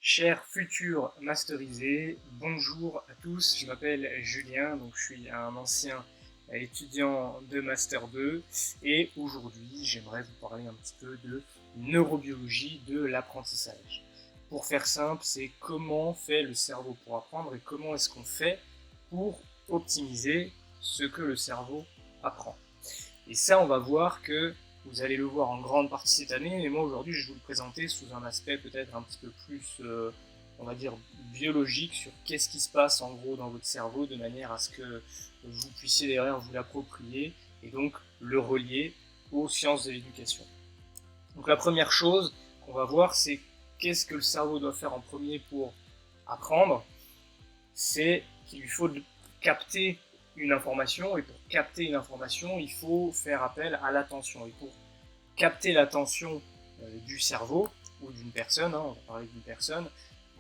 Chers futurs masterisés, bonjour à tous, je m'appelle Julien, donc je suis un ancien étudiant de Master 2 et aujourd'hui j'aimerais vous parler un petit peu de neurobiologie de l'apprentissage. Pour faire simple, c'est comment fait le cerveau pour apprendre et comment est-ce qu'on fait pour optimiser ce que le cerveau apprend. Et ça, on va voir que vous allez le voir en grande partie cette année, mais moi aujourd'hui je vais vous le présenter sous un aspect peut-être un petit peu plus, on va dire, biologique sur qu'est-ce qui se passe en gros dans votre cerveau de manière à ce que vous puissiez derrière vous l'approprier et donc le relier aux sciences de l'éducation. Donc la première chose qu'on va voir, c'est qu'est-ce que le cerveau doit faire en premier pour apprendre. C'est qu'il lui faut capter une information, et pour capter une information, il faut faire appel à l'attention. Et pour capter l'attention du cerveau, ou d'une personne, on va parler d'une personne,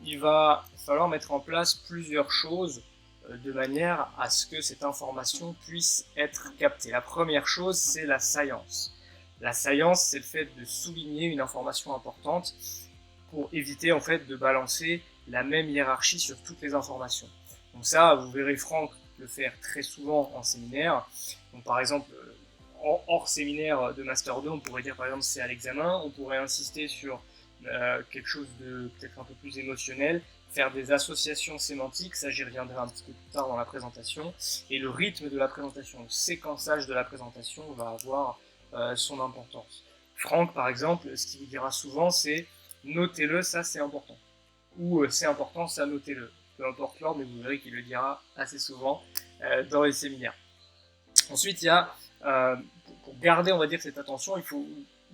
il va falloir mettre en place plusieurs choses de manière à ce que cette information puisse être captée. La première chose, c'est la science. La science, c'est le fait de souligner une information importante pour éviter en fait de balancer la même hiérarchie sur toutes les informations. Donc ça, vous verrez Franck le faire très souvent en séminaire. Donc par exemple, hors séminaire de Master 2, on pourrait dire par exemple c'est à l'examen, on pourrait insister sur quelque chose de peut-être un peu plus émotionnel, faire des associations sémantiques, ça j'y reviendrai un petit peu plus tard dans la présentation, et le rythme de la présentation, le séquençage de la présentation va avoir son importance. Franck par exemple, ce qu'il vous dira souvent c'est notez-le, ça c'est important, ou c'est important, ça notez-le. Peu importe l'ordre, mais vous verrez qu'il le dira assez souvent dans les séminaires. Ensuite, il y a, pour garder, on va dire, cette attention, il faut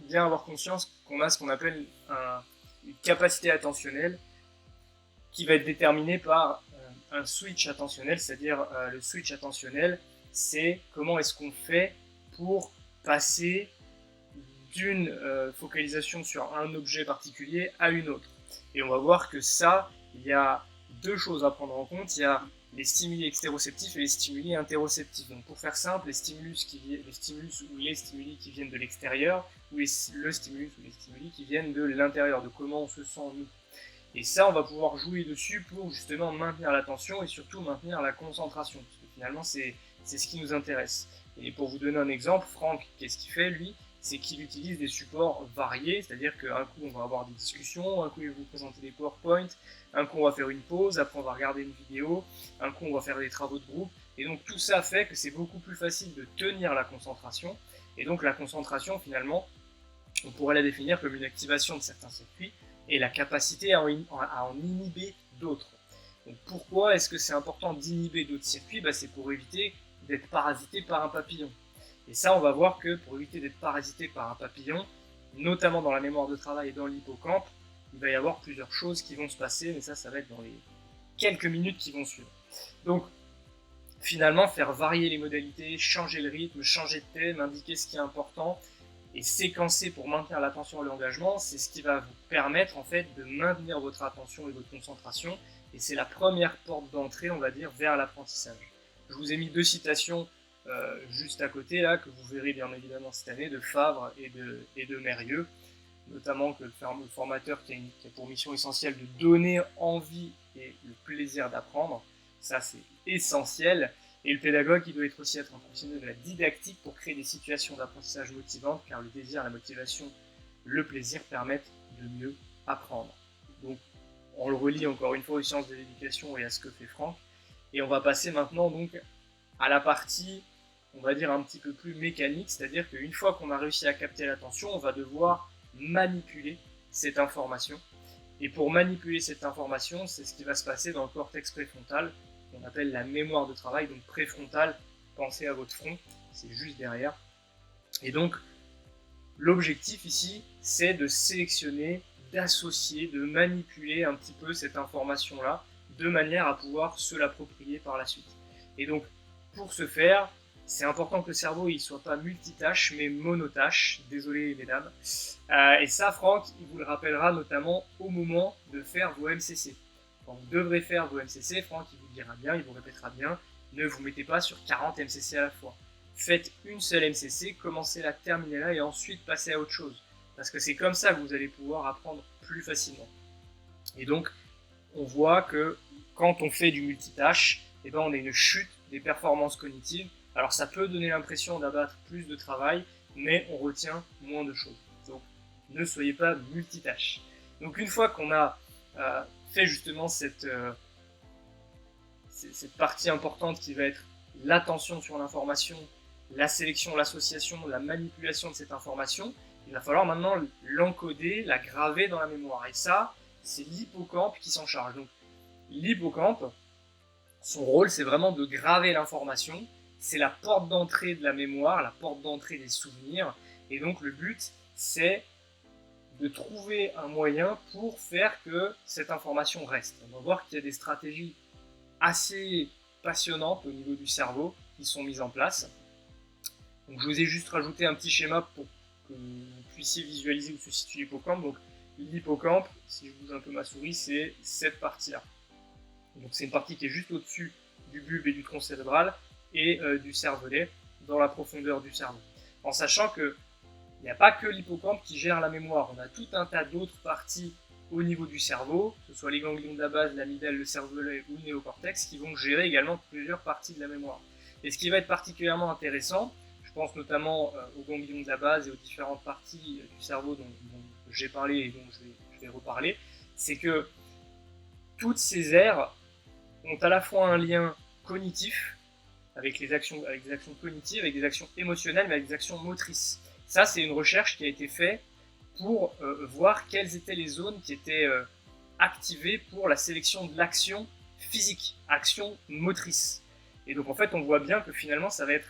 bien avoir conscience qu'on a ce qu'on appelle une capacité attentionnelle qui va être déterminée par un switch attentionnel, c'est-à-dire le switch attentionnel, c'est comment est-ce qu'on fait pour passer d'une focalisation sur un objet particulier à une autre. Et on va voir que ça, il y a deux choses à prendre en compte. Il y a les stimuli extéroceptifs et les stimuli interoceptifs. Donc pour faire simple, les stimulus ou les stimuli qui viennent de l'extérieur, ou le stimulus ou les stimuli qui viennent de l'intérieur, de comment on se sent nous. Et ça, on va pouvoir jouer dessus pour justement maintenir l'attention et surtout maintenir la concentration, parce que finalement, c'est ce qui nous intéresse. Et pour vous donner un exemple, Franck, qu'est-ce qu'il fait, lui? C'est qu'il utilise des supports variés, c'est-à-dire qu'un coup on va avoir des discussions, un coup il va vous présenter des PowerPoint, un coup on va faire une pause, après on va regarder une vidéo, un coup on va faire des travaux de groupe, et donc tout ça fait que c'est beaucoup plus facile de tenir la concentration, et donc la concentration finalement, on pourrait la définir comme une activation de certains circuits, et la capacité à en inhiber d'autres. Donc pourquoi est-ce que c'est important d'inhiber d'autres circuits? C'est pour éviter d'être parasité par un papillon. Et ça, on va voir que pour éviter d'être parasité par un papillon, notamment dans la mémoire de travail et dans l'hippocampe, il va y avoir plusieurs choses qui vont se passer, mais ça va être dans les quelques minutes qui vont suivre. Donc, finalement, faire varier les modalités, changer le rythme, changer de thème, indiquer ce qui est important, et séquencer pour maintenir l'attention et l'engagement, c'est ce qui va vous permettre en fait de maintenir votre attention et votre concentration, et c'est la première porte d'entrée, on va dire, vers l'apprentissage. Je vous ai mis deux citations juste à côté là, que vous verrez bien évidemment cette année, de Favre et de Mérieux, notamment que le formateur qui a pour mission essentielle de donner envie et le plaisir d'apprendre, ça c'est essentiel, et le pédagogue qui doit être aussi être un professionnel de la didactique pour créer des situations d'apprentissage motivantes, car le désir, la motivation, le plaisir permettent de mieux apprendre. Donc on le relie encore une fois aux sciences de l'éducation et à ce que fait Franck, et on va passer maintenant donc à la partie, on va dire un petit peu plus mécanique, c'est-à-dire qu'une fois qu'on a réussi à capter l'attention, on va devoir manipuler cette information. Et pour manipuler cette information, c'est ce qui va se passer dans le cortex préfrontal, qu'on appelle la mémoire de travail, donc préfrontal, pensez à votre front, c'est juste derrière. Et donc, l'objectif ici, c'est de sélectionner, d'associer, de manipuler un petit peu cette information-là, de manière à pouvoir se l'approprier par la suite. Et donc, pour ce faire, c'est important que le cerveau ne soit pas multitâche, mais monotâche. Désolé, mesdames. Et ça, Franck, il vous le rappellera notamment au moment de faire vos MCC. Quand vous devrez faire vos MCC, Franck, il vous dira bien, il vous répétera bien, ne vous mettez pas sur 40 MCC à la fois. Faites une seule MCC, commencez-la, terminez-la, et ensuite passez à autre chose. Parce que c'est comme ça que vous allez pouvoir apprendre plus facilement. Et donc, on voit que quand on fait du multitâche, eh ben, on a une chute des performances cognitives. Alors ça peut donner l'impression d'abattre plus de travail, mais on retient moins de choses. Donc ne soyez pas multitâche. Donc une fois qu'on a fait justement cette partie importante qui va être l'attention sur l'information, la sélection, l'association, la manipulation de cette information, il va falloir maintenant l'encoder, la graver dans la mémoire. Et ça, c'est l'hippocampe qui s'en charge. Donc l'hippocampe, son rôle, c'est vraiment de graver l'information. C'est la porte d'entrée de la mémoire, la porte d'entrée des souvenirs. Et donc le but, c'est de trouver un moyen pour faire que cette information reste. On va voir qu'il y a des stratégies assez passionnantes au niveau du cerveau qui sont mises en place. Donc je vous ai juste rajouté un petit schéma pour que vous puissiez visualiser où se situe l'hippocampe. Donc l'hippocampe, si je bouge un peu ma souris, c'est cette partie-là. Donc c'est une partie qui est juste au-dessus du bulbe et du tronc cérébral et du cervelet, dans la profondeur du cerveau. En sachant que il n'y a pas que l'hippocampe qui gère la mémoire, on a tout un tas d'autres parties au niveau du cerveau, que ce soit les ganglions de la base, l'amygdale, le cervelet ou le néocortex, qui vont gérer également plusieurs parties de la mémoire. Et ce qui va être particulièrement intéressant, je pense notamment aux ganglions de la base et aux différentes parties du cerveau dont j'ai parlé et dont je vais reparler, c'est que toutes ces aires ont à la fois un lien cognitif, avec les actions cognitives, avec des actions émotionnelles, mais avec des actions motrices. Ça, c'est une recherche qui a été faite pour voir quelles étaient les zones qui étaient activées pour la sélection de l'action physique, action motrice. Et donc en fait, on voit bien que finalement, ça va être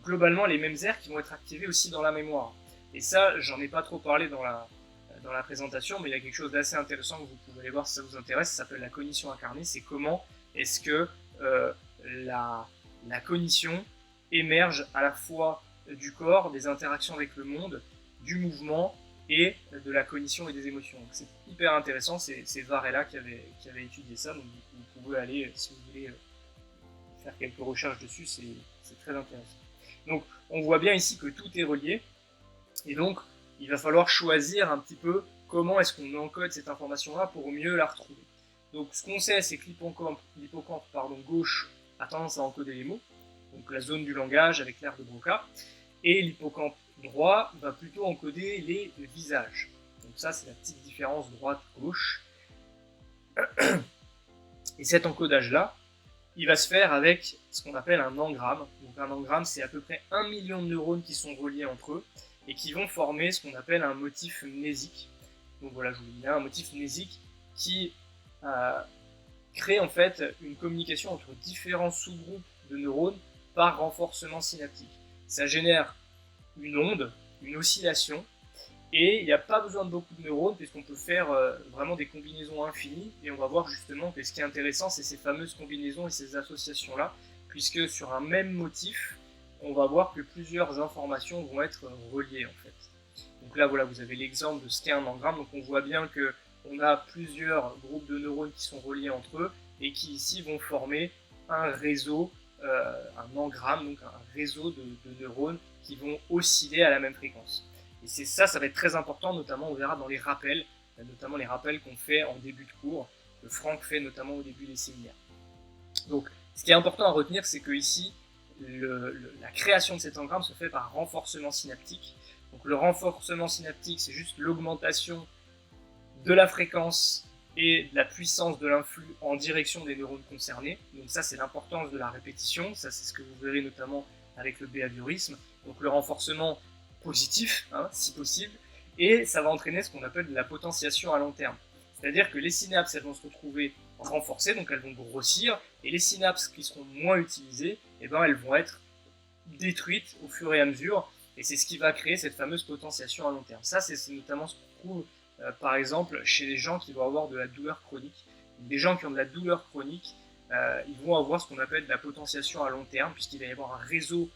globalement les mêmes aires qui vont être activées aussi dans la mémoire. Et ça, j'en ai pas trop parlé dans la présentation, mais il y a quelque chose d'assez intéressant que vous pouvez aller voir si ça vous intéresse, ça s'appelle la cognition incarnée, c'est comment est-ce que la cognition émerge à la fois du corps, des interactions avec le monde, du mouvement et de la cognition et des émotions. C'est hyper intéressant, c'est Varela qui avait étudié ça, donc vous pouvez aller, si vous voulez, faire quelques recherches dessus, c'est très intéressant. Donc on voit bien ici que tout est relié, et donc il va falloir choisir un petit peu comment est-ce qu'on encode cette information-là pour mieux la retrouver. Donc ce qu'on sait, c'est que l'hippocampe gauche a tendance à encoder les mots, donc la zone du langage avec l'aire de Broca, et l'hippocampe droit va plutôt encoder les visages. Donc ça, c'est la petite différence droite-gauche. Et cet encodage-là, il va se faire avec ce qu'on appelle un engramme. Donc un engramme, c'est à peu près 1 million de neurones qui sont reliés entre eux et qui vont former ce qu'on appelle un motif mnésique. Donc voilà, je vous dis là, un motif mnésique qui crée en fait une communication entre différents sous-groupes de neurones par renforcement synaptique. Ça génère une onde, une oscillation, et il n'y a pas besoin de beaucoup de neurones puisqu'on peut faire vraiment des combinaisons infinies, et on va voir justement que ce qui est intéressant, c'est ces fameuses combinaisons et ces associations-là, puisque sur un même motif, on va voir que plusieurs informations vont être reliées en fait. Donc là voilà, vous avez l'exemple de ce qu'est un engramme, donc on voit bien que on a plusieurs groupes de neurones qui sont reliés entre eux, et qui ici vont former un réseau, un engramme, donc un réseau de neurones qui vont osciller à la même fréquence. Et c'est ça va être très important, notamment on verra dans les rappels, notamment les rappels qu'on fait en début de cours, que Franck fait notamment au début des séminaires. Donc ce qui est important à retenir, c'est que ici, la création de cet engramme se fait par renforcement synaptique. Donc le renforcement synaptique, c'est juste l'augmentation de la fréquence et de la puissance de l'influx en direction des neurones concernés. Donc ça, c'est l'importance de la répétition. Ça, c'est ce que vous verrez notamment avec le behaviorisme. Donc le renforcement positif, si possible, et ça va entraîner ce qu'on appelle de la potentiation à long terme. C'est-à-dire que les synapses, elles vont se retrouver renforcées, donc elles vont grossir, et les synapses qui seront moins utilisées, elles vont être détruites au fur et à mesure, et c'est ce qui va créer cette fameuse potentiation à long terme. Ça, c'est notamment ce qu'on trouve par exemple chez les gens qui vont avoir de la douleur chronique. Des gens qui ont de la douleur chronique, ils vont avoir ce qu'on appelle de la potentiation à long terme, puisqu'il va y avoir un réseau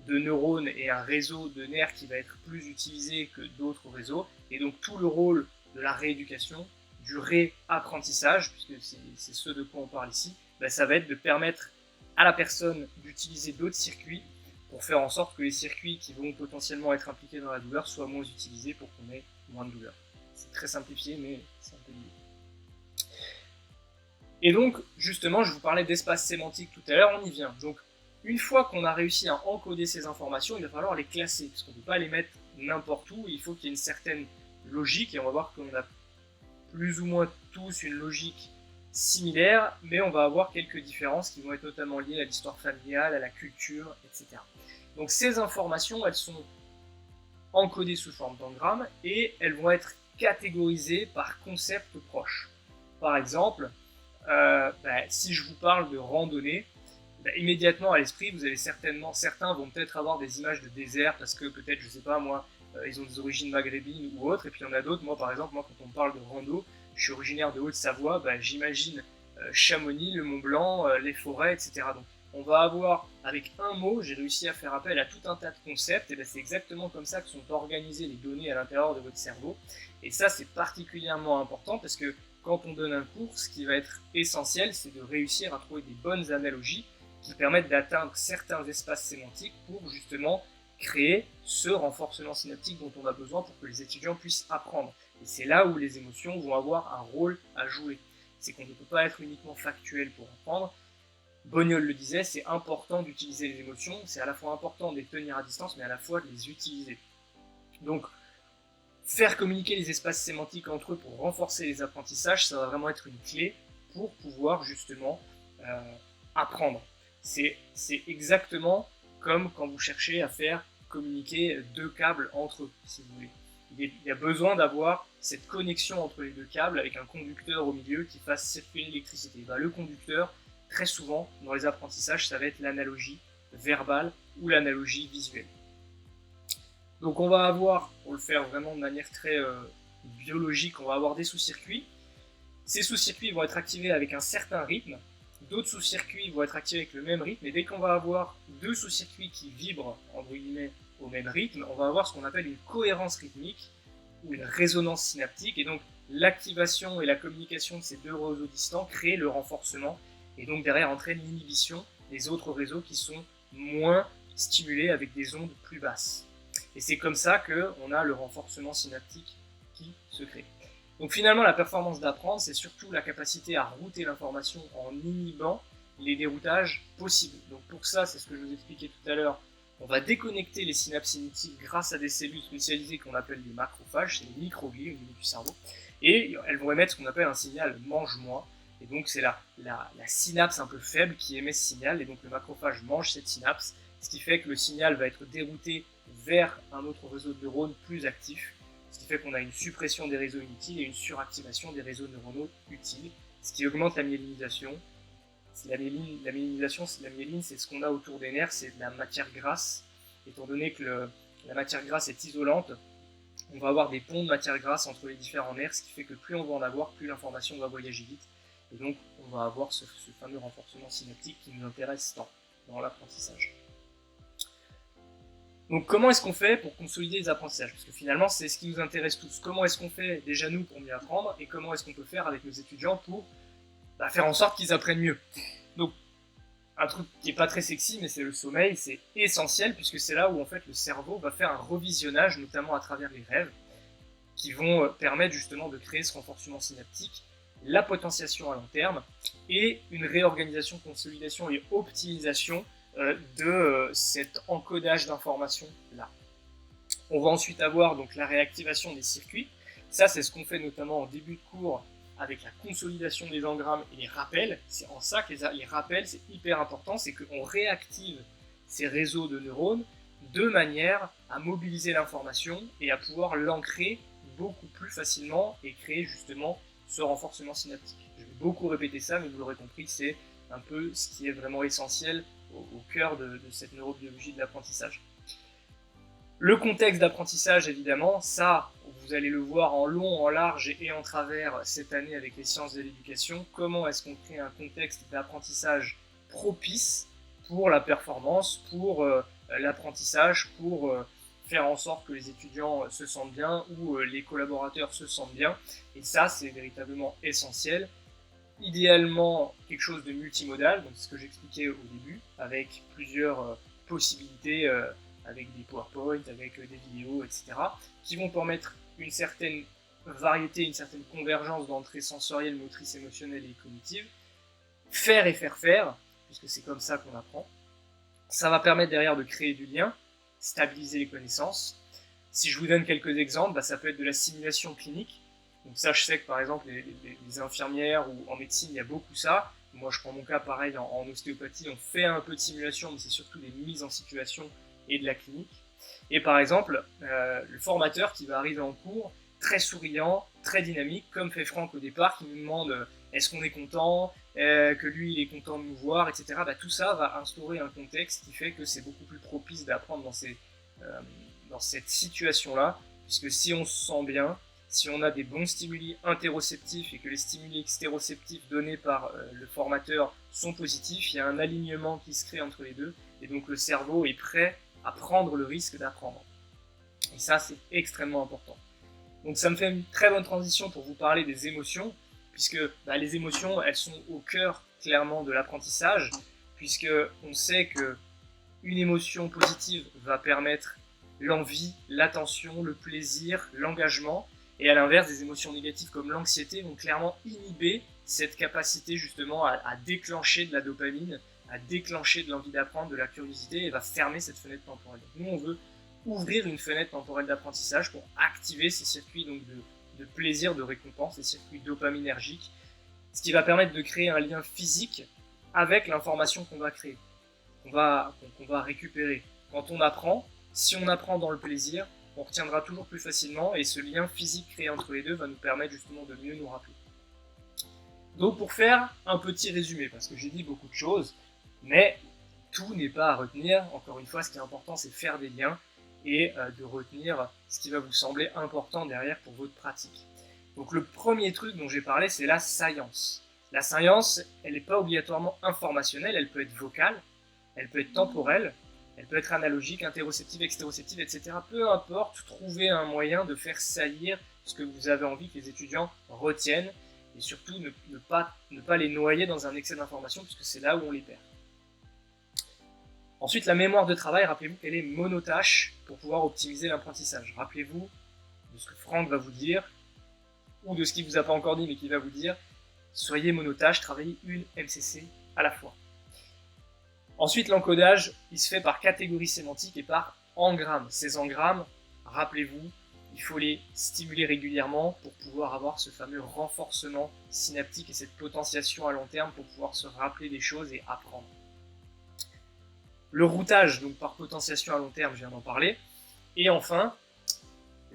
de neurones et un réseau de nerfs qui va être plus utilisé que d'autres réseaux, et donc tout le rôle de la rééducation, du réapprentissage, puisque c'est ce de quoi on parle ici, ça va être de permettre à la personne d'utiliser d'autres circuits pour faire en sorte que les circuits qui vont potentiellement être impliqués dans la douleur soient moins utilisés pour qu'on ait moins de douleur. C'est très simplifié, mais c'est un peu l'idée. Et donc, justement, je vous parlais d'espace sémantique tout à l'heure, on y vient. Donc, une fois qu'on a réussi à encoder ces informations, il va falloir les classer, parce qu'on ne peut pas les mettre n'importe où, il faut qu'il y ait une certaine logique, et on va voir qu'on a plus ou moins tous une logique similaire, mais on va avoir quelques différences qui vont être notamment liées à l'histoire familiale, à la culture, etc. Donc ces informations, elles sont encodées sous forme d'engrammes, et elles vont être catégorisées par concept proche. Par exemple, si je vous parle de randonnée, immédiatement à l'esprit, vous allez certains vont peut-être avoir des images de désert parce que peut-être, je sais pas moi, ils ont des origines maghrébines ou autres, et puis il y en a d'autres. Moi, par exemple, quand on me parle de rando, je suis originaire de Haute-Savoie, j'imagine Chamonix, le Mont Blanc, les forêts, etc. Donc, on va avoir, avec un mot, j'ai réussi à faire appel à tout un tas de concepts, et c'est exactement comme ça que sont organisées les données à l'intérieur de votre cerveau. Et ça, c'est particulièrement important parce que quand on donne un cours, ce qui va être essentiel, c'est de réussir à trouver des bonnes analogies qui permettent d'atteindre certains espaces sémantiques pour justement créer ce renforcement synaptique dont on a besoin pour que les étudiants puissent apprendre. Et c'est là où les émotions vont avoir un rôle à jouer. C'est qu'on ne peut pas être uniquement factuel pour apprendre. Bognol le disait, c'est important d'utiliser les émotions, c'est à la fois important de les tenir à distance, mais à la fois de les utiliser. Donc, faire communiquer les espaces sémantiques entre eux pour renforcer les apprentissages, ça va vraiment être une clé pour pouvoir justement apprendre. C'est exactement comme quand vous cherchez à faire communiquer deux câbles entre eux, si vous voulez. Il y a besoin d'avoir cette connexion entre les deux câbles avec un conducteur au milieu qui fasse circuler l'électricité. Le conducteur, très souvent, dans les apprentissages, ça va être l'analogie verbale ou l'analogie visuelle. Donc on va avoir, pour le faire vraiment de manière très biologique, on va avoir des sous-circuits. Ces sous-circuits vont être activés avec un certain rythme. D'autres sous-circuits vont être activés avec le même rythme. Et dès qu'on va avoir deux sous-circuits qui vibrent, entre guillemets, au même rythme, on va avoir ce qu'on appelle une cohérence rythmique ou une résonance synaptique. Et donc l'activation et la communication de ces deux réseaux distants créent le renforcement. Et donc derrière entraîne l'inhibition des autres réseaux qui sont moins stimulés avec des ondes plus basses. Et c'est comme ça qu'on a le renforcement synaptique qui se crée. Donc finalement, la performance d'apprendre, c'est surtout la capacité à router l'information en inhibant les déroutages possibles. Donc pour ça, c'est ce que je vous expliquais tout à l'heure, on va déconnecter les synapses synaptiques grâce à des cellules spécialisées qu'on appelle les macrophages, c'est les microglies au niveau du cerveau, et elles vont émettre ce qu'on appelle un signal « mange-moi ». Et donc c'est la synapse un peu faible qui émet ce signal, et donc le macrophage mange cette synapse, ce qui fait que le signal va être dérouté vers un autre réseau de neurones plus actif, ce qui fait qu'on a une suppression des réseaux inutiles et une suractivation des réseaux neuronaux utiles, ce qui augmente la myélinisation. La myéline, c'est ce qu'on a autour des nerfs, c'est de la matière grasse. Étant donné que la matière grasse est isolante, on va avoir des ponts de matière grasse entre les différents nerfs, ce qui fait que plus on va en avoir, plus l'information va voyager vite. Et donc, on va avoir ce fameux renforcement synaptique qui nous intéresse tant dans l'apprentissage. Donc comment est-ce qu'on fait pour consolider les apprentissages? Parce que finalement, c'est ce qui nous intéresse tous. Comment est-ce qu'on fait déjà nous pour mieux apprendre, et comment est-ce qu'on peut faire avec nos étudiants pour faire en sorte qu'ils apprennent mieux? Donc, un truc qui n'est pas très sexy, mais c'est le sommeil, c'est essentiel, puisque c'est là où en fait le cerveau va faire un revisionnage, notamment à travers les rêves, qui vont permettre justement de créer ce renforcement synaptique, la potentiation à long terme, et une réorganisation, consolidation et optimisation de cet encodage d'informations là. On va ensuite avoir donc la réactivation des circuits. Ça, c'est ce qu'on fait notamment en début de cours avec la consolidation des engrammes et les rappels. C'est en ça que les rappels, c'est hyper important, c'est qu'on réactive ces réseaux de neurones de manière à mobiliser l'information et à pouvoir l'ancrer beaucoup plus facilement et créer justement ce renforcement synaptique. Je vais beaucoup répéter ça, mais vous l'aurez compris, c'est un peu ce qui est vraiment essentiel au cœur de cette neurobiologie de l'apprentissage. Le contexte d'apprentissage, évidemment, ça, vous allez le voir en long, en large et en travers cette année avec les sciences de l'éducation. Comment est-ce qu'on crée un contexte d'apprentissage propice pour la performance, pour l'apprentissage, pour faire en sorte que les étudiants se sentent bien ou les collaborateurs se sentent bien. Et ça, c'est véritablement essentiel. Idéalement, quelque chose de multimodal, donc c'est ce que j'expliquais au début, avec plusieurs possibilités, avec des PowerPoint, avec des vidéos, etc., qui vont permettre une certaine variété, une certaine convergence d'entrées sensorielles, motrices, émotionnelles et cognitives. Faire et faire faire, puisque c'est comme ça qu'on apprend. Ça va permettre derrière de créer du lien, stabiliser les connaissances. Si je vous donne quelques exemples, ça peut être de la simulation clinique. Donc ça, je sais que par exemple, les infirmières ou en médecine, il y a beaucoup ça. Moi, je prends mon cas pareil en ostéopathie, on fait un peu de simulation, mais c'est surtout des mises en situation et de la clinique. Et par exemple, le formateur qui va arriver en cours, très souriant, très dynamique, comme fait Franck au départ, qui nous demande est-ce qu'on est content, que lui il est content de nous voir, etc. Tout ça va instaurer un contexte qui fait que c'est beaucoup plus propice d'apprendre dans cette situation-là, puisque si on se sent bien, si on a des bons stimuli interoceptifs et que les stimuli extéroceptifs donnés par le formateur sont positifs, il y a un alignement qui se crée entre les deux, et donc le cerveau est prêt à prendre le risque d'apprendre. Et ça, c'est extrêmement important. Donc ça me fait une très bonne transition pour vous parler des émotions, puisque les émotions, elles sont au cœur clairement de l'apprentissage, puisque on sait que une émotion positive va permettre l'envie, l'attention, le plaisir, l'engagement, et à l'inverse, des émotions négatives comme l'anxiété vont clairement inhiber cette capacité justement à déclencher de la dopamine, à déclencher de l'envie d'apprendre, de la curiosité, et va fermer cette fenêtre temporelle. Donc nous, on veut ouvrir une fenêtre temporelle d'apprentissage pour activer ces circuits donc de plaisir, de récompense, ces circuits dopaminergiques, ce qui va permettre de créer un lien physique avec l'information qu'on va créer, qu'on va récupérer. Quand on apprend, si on apprend dans le plaisir, on retiendra toujours plus facilement, et ce lien physique créé entre les deux va nous permettre justement de mieux nous rappeler. Donc pour faire un petit résumé, parce que j'ai dit beaucoup de choses, mais tout n'est pas à retenir. Encore une fois, ce qui est important, c'est de faire des liens et de retenir ce qui va vous sembler important derrière pour votre pratique. Donc le premier truc dont j'ai parlé, c'est la science. La science, elle n'est pas obligatoirement informationnelle, elle peut être vocale, elle peut être temporelle, elle peut être analogique, interoceptive, extéroceptive, etc. Peu importe, trouvez un moyen de faire saillir ce que vous avez envie que les étudiants retiennent, et surtout ne pas les noyer dans un excès d'informations, puisque c'est là où on les perd. Ensuite, la mémoire de travail, rappelez-vous qu'elle est monotâche pour pouvoir optimiser l'apprentissage. Rappelez-vous de ce que Franck va vous dire, ou de ce qu'il ne vous a pas encore dit mais qu'il va vous dire, soyez monotâche, travaillez une MCC à la fois. Ensuite, l'encodage, il se fait par catégorie sémantique et par engrammes. Ces engrammes, rappelez-vous, il faut les stimuler régulièrement pour pouvoir avoir ce fameux renforcement synaptique et cette potentiation à long terme pour pouvoir se rappeler des choses et apprendre. Le routage, donc par potentiation à long terme, je viens d'en parler. Et enfin,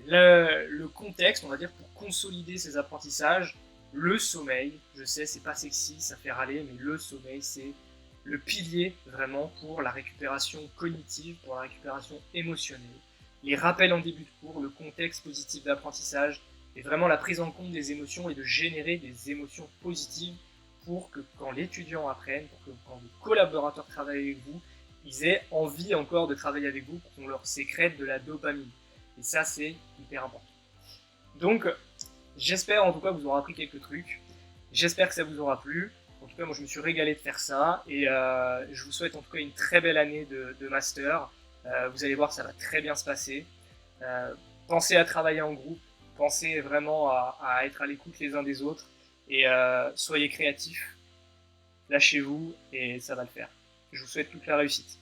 le contexte, on va dire, pour consolider ces apprentissages, le sommeil. Je sais, c'est pas sexy, ça fait râler, mais le sommeil, c'est le pilier vraiment pour la récupération cognitive, pour la récupération émotionnelle. Les rappels en début de cours, le contexte positif d'apprentissage, et vraiment la prise en compte des émotions et de générer des émotions positives pour que quand l'étudiant apprenne, pour que quand les collaborateurs travaillent avec vous, ils aient envie encore de travailler avec vous, pour qu'on leur sécrète de la dopamine. Et ça, c'est hyper important. Donc, j'espère en tout cas que vous aurez appris quelques trucs. J'espère que ça vous aura plu. En tout cas, moi, je me suis régalé de faire ça. Et je vous souhaite en tout cas une très belle année de master. Vous allez voir, ça va très bien se passer. Pensez à travailler en groupe. Pensez vraiment à être à l'écoute les uns des autres. Et soyez créatifs. Lâchez-vous et ça va le faire. Je vous souhaite toute la réussite.